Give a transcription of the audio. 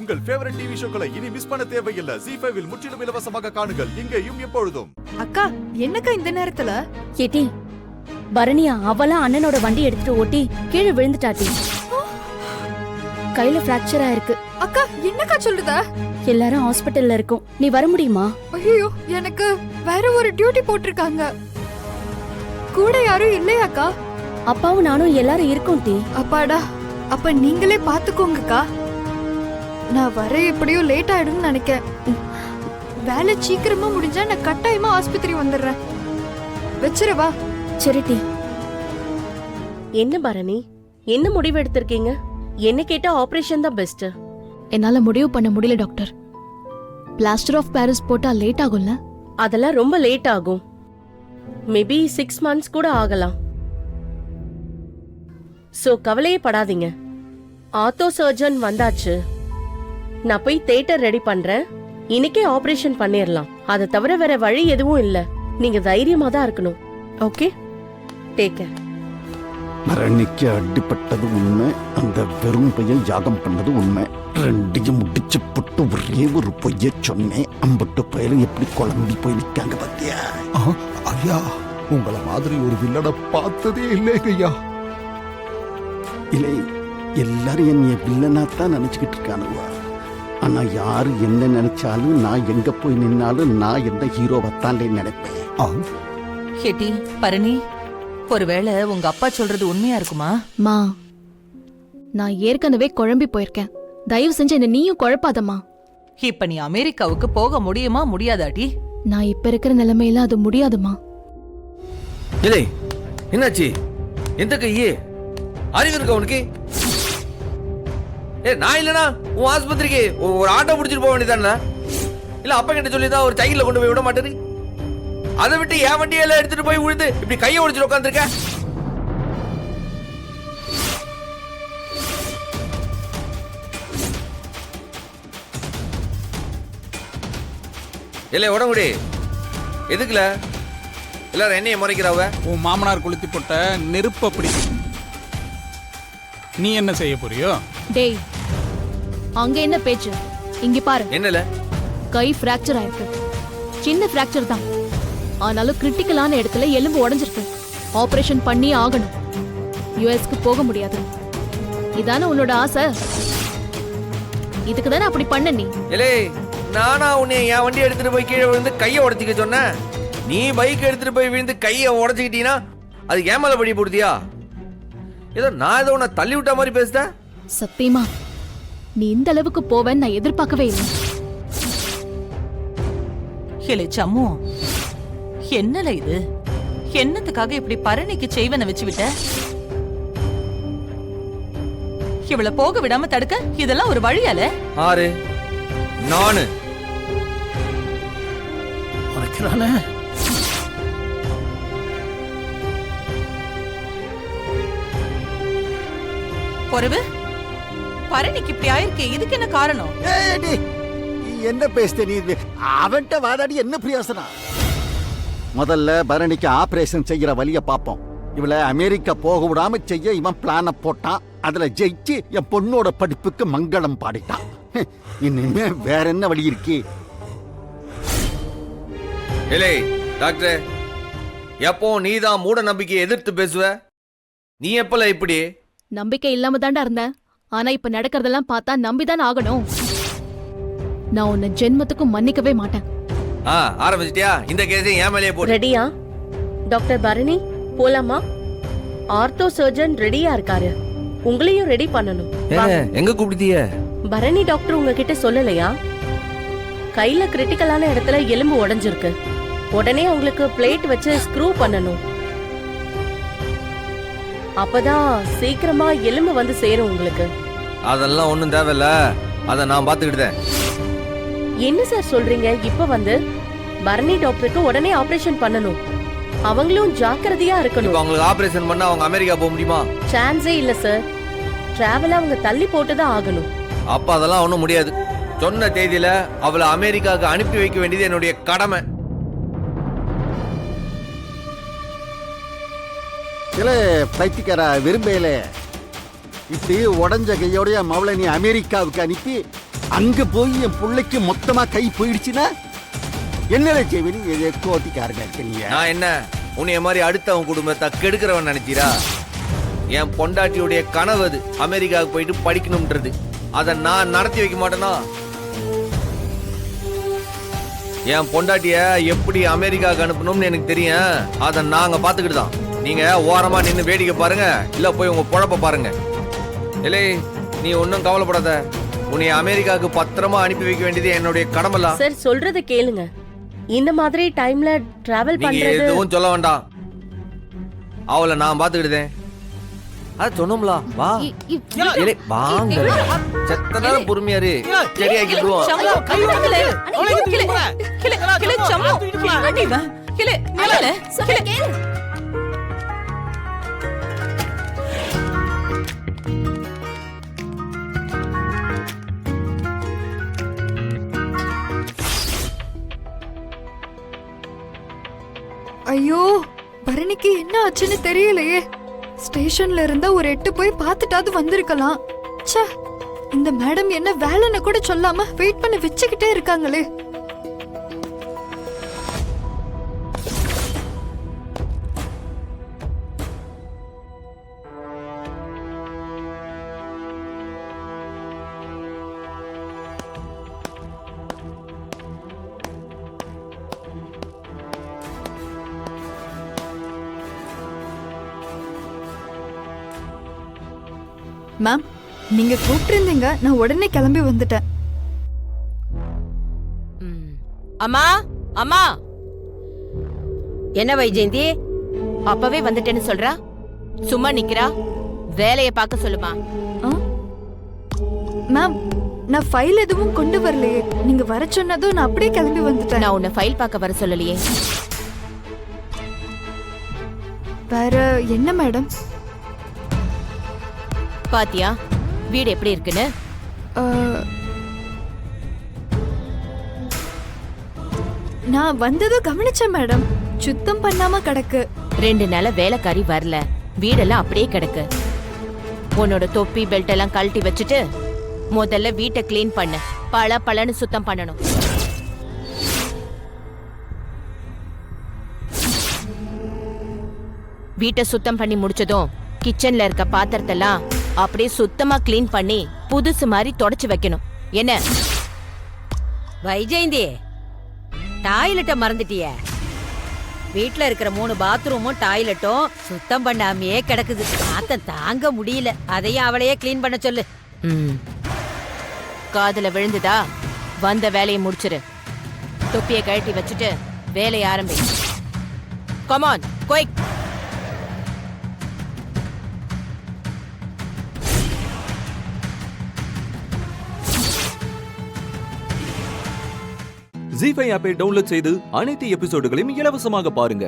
உங்கள் favourite TV ஷோக்களை இனி miss பண்ண தேவையில்லை. ZEE5 இல் முற்றிலும் இலவசமாக காணுங்கள். இங்கேயும் எப்பொழுதும். அக்கா, என்னக்கா இந்த நேரத்துல? ஏட்டி, பரணியா அவளா அண்ணனோட வண்டி எடுத்துட்டு ஓட்டி கீழே விழுந்துட்டாட்டி. கையில பிராக்சர் ஆயிருக்கு. அக்கா, என்னக்கா சொல்லுத? எல்லாரும் ஹாஸ்பிட்டல்ல இருக்கோம். நீ வர முடியுமா? ஐயோ, எனக்கு வேற ஒரு டியூட்டி போட்டிருக்காங்க. கூட யாரும் இல்லையாக்கா? அப்பாவும் நானும் எல்லாரும் இருக்கோம் டி. அப்பாடா, அப்ப நீங்களே பாத்துக்கோங்கக்கா. நான் வர எப்படியும் லேட் ஆயிடும்னு நினைக்கிறேன். வேலை சீக்கிரமா முடிஞ்சா நான் கட்டாயமா ஆஸ்பத்திரி வந்துடுறேன். வச்சிரவா? சரி டி. என்ன பரணி, என்ன முடிவு எடுத்திருக்கீங்க? என்ன கேட்டா ஆபரேஷன் தான் பெஸ்ட். என்னால முடிவு பண்ண முடியல டாக்டர். பிளாஸ்டர் ஆஃப் பாரிஸ் போட்டா லேட் ஆகும்ல? அதெல்லாம் ரொம்ப லேட் ஆகும். மேபி 6 months கூட ஆகலாம். சோ கவலையே படாதீங்க. ஆர்த்தோ சர்ஜன் வந்தாச்சு. நான் போய் தியேட்டர் ரெடி பண்றேன். இன்னைக்கே ஆபரேஷன் பண்ணிரலாம். அதை தவிர வேற வழி எதுவும் இல்ல. நீங்க தைரியமா தான் இருக்கணும். Okay, take care. பரணிக்கு அடிப்பட்டது உண்மை, அந்த வெறும் பையன் யாகம் பண்ணது உண்மை. ரெண்டையும் முடிச்சு போட்டு ஒரே ஒரு பொய்ய சொன்னேன். அம்பட்டு பயிலும் எப்படி குழம்பி போய் நிற்காங்க பத்தியா? ஐயா, உங்களை மாதிரி ஒரு வில்லனை பார்த்ததே இல்லைங்க ஐயா. இல்லை, எல்லாரும் என்னைய வில்லனாத்தான் நினைச்சுக்கிட்டு இருக்கானுவா. ஆனா யாரு என்ன நினைச்சாலும், நான் எங்க போய் நின்னாலும் நான் எந்த ஹீரோவைத்தான் நினைப்பேன். ஹெட்டி, பரணி, ஒருவேளை உங்க அப்பா சொல்றது உண்மையா இருக்குமா? மா, நான் ஏற்கனவே குழம்பி போயிருக்கேன். தயவு செஞ்சு என்ன நீயும் குழப்பாதம்மா. இப்ப நீ அமெரிக்காவுக்கு போக முடியுமா முடியாதாடி? நான் இப்ப இருக்கிற நிலைமையில அது முடியாதுமா. இல்லை, என்னாச்சு? எந்த கையே அறிவு இருக்க உனக்கு? நான் இல்லனா உன் ஆஸ்பத்திரிக்கு ஒரு ஆட்டோ பிடிச்சிட்டு போக வேண்டியதானே? இல்ல அப்பா கிட்ட சொல்லிதான் ஒரு சைக்கிள்ல கொண்டு போய் விட மாட்டேரு. அதை விட்டு என் வண்டியெல்லாம் எடுத்துட்டு போய் விழுந்து இப்படி கையை ஒடிச்சிட்டு உட்காந்துருக்க. இல்ல உடம்புடி எதுக்குல எல்லாரும் என்னைய முறைக்கிறாவ? உன் மாமனார் கொளுத்தி போட்ட நெருப்ப பிடிக்கும். நீ என்ன செய்ய போறியோ? டேய், அங்க என்ன பேச்சு? இங்க பாரு. என்னல? கை பிராக்சர் ஆயிருக்கு. சின்ன பிராக்சர் தான், ஆனாலும் கிரிட்டிக்கலான இடத்துல எலும்பு உடைஞ்சிருக்கு. ஆபரேஷன் பண்ணி ஆகணும். யுஎஸ்க்கு போக முடியாது. இதானே உன்னோட ஆசை? இதுக்கு தானே அப்படி பண்ண நீ? ஏலே, நானா உன்னை என் வண்டி எடுத்துட்டு போய் கீழே விழுந்து கையை உடைச்சிக்க சொன்னேன். நீ பைக் எடுத்துட்டு போய் விழுந்து கையை உடைச்சிக்கிட்டீங்கன்னா அது ஏமால படி போடுதியா? ஏதோ நான் ஏதோ உன்னை தள்ளி விட்ட மாதிரி பேசுத. சத்தியமா நீ இந்த அளவுக்கு போவேன்னு நான் எதிர்பார்க்கவே இல்லை. ஹெலே சம்மு, என்னல இது? என்னத்துக்காக இப்படி பரணிக்கு செய்வன வச்சு விட்ட? இவள போக விடாம தடுக்க இதெல்லாம் ஒரு வழியால? ஆறு நானு உரைக்கிறானே. பொறவு, பரணிக்கு இப்படி ஆயிருக்கே, இதுக்கு என்ன காரணம்? என்ன பேசுத நீ? அவன்கிட்ட வாதாடி என்ன பிரயோசனம்? முதல்ல பரணிக்கு ஆபரேஷன் செய்யற வழிய பாப்போம். இவளை அமெரிக்கா போக விடாம செய்ய இவன் பிளான போட்டான். அதுல ஜெயிச்சு என் பொண்ணோட படிப்புக்கு மங்களம் பாடிட்டான். இனிமே வேற என்ன வழி இருக்கு? ஏலே டாக்டர், எப்போ நீதான் மூட நம்பிக்கையை எதிர்த்து பேசுவ? நீ எப்பல இப்படி? நம்பிக்கை இல்லாம தாண்டா இருந்தேன். ஆனா இப்ப நடக்கிறதெல்லாம் பார்த்தா நம்பிதான் ஆகணும். நான் உன்னை ஜென்மத்துக்கும் மன்னிக்கவே மாட்டேன். ஆரம்பிச்சிட்டியா? இந்த கேஸை என் மேலேயே போடு. ரெடியா? டாக்டர் பரணி, போலாமா? ஆர்த்தோ சர்ஜன் ரெடியா இருக்காரு. உங்களையும் ரெடி பண்ணணும். எங்க கூப்பிடுதிய? பரணி டாக்டர் உங்ககிட்ட சொல்லலையா? கையில கிரிட்டிக்கலான இடத்துல எலும்பு உடைஞ்சிருக்கு. உடனே உங்களுக்கு பிளேட் வச்சு ஸ்க்ரூ பண்ணணும். அப்பதான் சீக்கிரமா எலும்பு வந்து சேரும் உங்களுக்கு. அதெல்லாம் ஒண்ணும் தேவையில்ல, அத நான் பாத்துக்கிட்டேன். என்ன சார் சொல்றீங்க? இப்ப வந்து பரணி டாக்டருக்கு உடனே ஆபரேஷன் பண்ணணும். அவங்களும் ஜாக்கிரதையா இருக்கணும். அவங்களுக்கு ஆபரேஷன் பண்ணா அவங்க அமெரிக்கா போக முடியுமா? சான்ஸே இல்ல சார். டிராவல் அவங்க தள்ளி போட்டுதான் ஆகணும். அப்ப அதெல்லாம் ஒண்ணும் முடியாது. சொன்ன தேதியில அவளை அமெரிக்காவுக்கு அனுப்பி வைக்க வேண்டியது என்னுடைய கடமை. இல்ல பைத்தியக்காரா, விரும்பல. இப்படி உடஞ்ச கையோடைய மவளை நீ அமெரிக்காவுக்கு அனுப்பி அங்க போய் என் பிள்ளைக்கு மொத்தமா கை போயிடுச்சுன்னா என்னடா செய்வீங்க? இது கோட்டிக்காரங்க இருக்கீங்க. நான் என்ன உன்னைய மாதிரி அடுத்தவன் குடும்பத்தை கெடுக்கிறவன் நினைச்சீரா? என் பொண்டாட்டியுடைய கனவு அது அமெரிக்காவுக்கு போயிட்டு படிக்கணும்ன்றது. அதை நான் நடத்தி வைக்க மாட்டேனா? என் பொண்டாட்டிய எப்படி அமெரிக்காவுக்கு அனுப்பணும்னு எனக்கு தெரியும். அதை நாங்க பாத்துக்கிட்டு தான். நீங்க ஓரமா நின்னு வேடிக்கை பாருங்க, இல்ல போய் உங்க பொழப்ப பாருங்க. இல்லை, நீ ஒன்னும் கவலைப்படாத. உன்னை அமெரிக்காவுக்கு பத்திரமா அனுப்பி வைக்க வேண்டியது என்னுடைய கடமைலாம். சார் சொல்றத கேளுங்க. இந்த மாதிரி டைம்ல டிராவல் நீங்க பண்றது எதுவும் சொல்ல வேண்டாம். அவளை நான் பாத்துக்கிட்டேன். அது சொன்னோம்ல, வா இல்லை, வாங்க. செத்த நேரம் பொறுமையாரு, சரியாக்கிடுவோம். ஐயோ, பரணிக்கு என்ன ஆச்சுன்னு தெரியலையே. ஸ்டேஷன்ல இருந்தா ஒரு 8 போய் பார்த்துட்டாவது வந்திருக்கலாம். ச்சே, இந்த மேடம் என்ன வேலைன்னு கூட சொல்லாம வெயிட் பண்ணி வச்சுக்கிட்டே இருக்காங்களே. மேம், நீங்க கூப்பிட்டிருந்தீங்க, நான் உடனே கிளம்பி வந்துட்டேன். அம்மா அம்மா, என்ன வைஜெயந்தி அப்பவே வந்துட்டேன்னு சொல்றா? சும்மா நிக்கிறா, வேலைய பார்க்க சொல்லுமா. மேம், நான் ஃபைல் எதுவும் கொண்டு வரலையே. நீங்க வர சொன்னதும் நான் அப்படியே கிளம்பி வந்துட்டேன். நான் உன்னை ஃபைல் பார்க்க வர சொல்லலையே. வேற என்ன மேடம்? பாத்தியா வீடு எப்படி இருக்குன்னு? நான் வந்ததும் கவனிச்சேன் மேடம். சுத்தம் பண்ணாம கிடக்கு. 2 நாள வேலைக்காரி வரல, வீடெல்லாம் அப்படியே கிடக்கு. உன்னோட தொப்பி பெல்ட் எல்லாம் கழட்டி வச்சுட்டு முதல்ல வீட்டை கிளீன் பண்ணு. பளபளன்னு சுத்தம் பண்ணணும். வீட்டை சுத்தம் பண்ணி முடிச்சதும் கிச்சன்ல இருக்க பாத்திரத்தெல்லாம் அப்படியே சுத்தமா கிளீன் பண்ணி புதுசு மாதிரி தொடச்சு வைக்கணும். என்ன வைஜெயந்தி, டாய்லெட்ட மறந்துட்டிய? வீட்ல இருக்கிற 3 பாத்ரூமும் டாய்லெட்டும் சுத்தம் பண்ணாமையே கிடக்குது. நாத்தம் தாங்க முடியல. அதையும் அவளையே கிளீன் பண்ண சொல்லு. காதுல விழுந்துதா? வந்த வேலையை முடிச்சிரு. தொப்பியை கழட்டி வச்சுட்டு வேலையை ஆரம்பி. Come on, quick. ஜீ5 ஆப்பை டவுன்லோட் செய்து அனைத்து எபிசோடுகளையும் இலவசமாக பாருங்க.